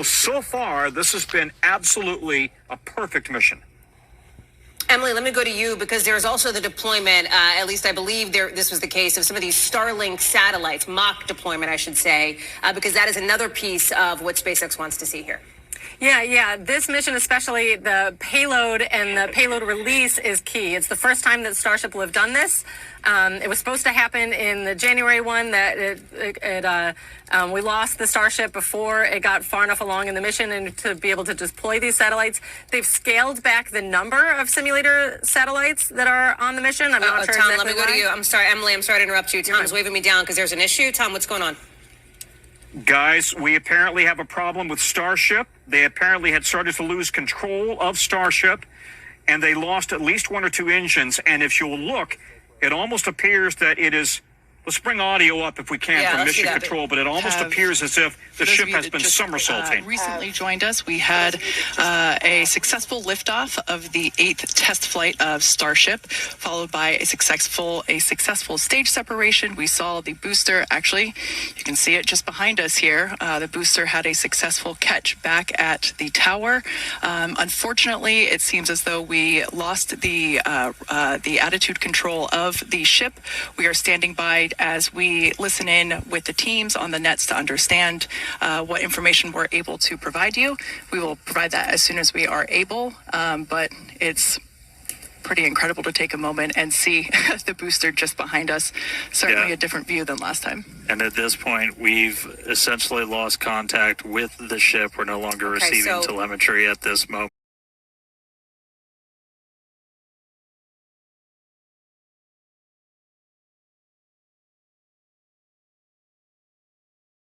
So far, this has been absolutely a perfect mission. Emily, let me go to you because there's also the deployment, at least I believe this was the case, of some of these Starlink satellites, mock deployment, I should say, because that is another piece of what SpaceX wants to see here. Yeah. This mission, especially the payload and the payload release, is key. It's the first time that Starship will have done this. It was supposed to happen in the January one that we lost the Starship before it got far enough along in the mission and to be able to deploy these satellites. They've scaled back the number of simulator satellites that are on the mission. I'm not sure Tom, exactly let me go to you. I'm sorry, Emily, I'm sorry to interrupt you. Tom's waving me down because there's an issue. Tom, what's going on? Guys, we apparently have a problem with Starship. They apparently had started to lose control of Starship, and they lost at least one or two engines. And if you'll look, it almost appears that it is... Let's bring audio up if we can from Mission Control, but it almost appears as if the ship has been somersaulting. Recently joined us, we had a successful liftoff of the 8th test flight of Starship, followed by a successful stage separation. We saw the booster, actually, you can see it just behind us here. The booster had a successful catch back at the tower. Unfortunately, it seems as though we lost the attitude control of the ship. We are standing by as we listen in with the teams on the nets to understand what information we're able to provide you. We will provide that as soon as we are able, but it's pretty incredible to take a moment and see the booster just behind us. Certainly a different view than last time. And at this point, we've essentially lost contact with the ship. We're no longer receiving telemetry at this moment.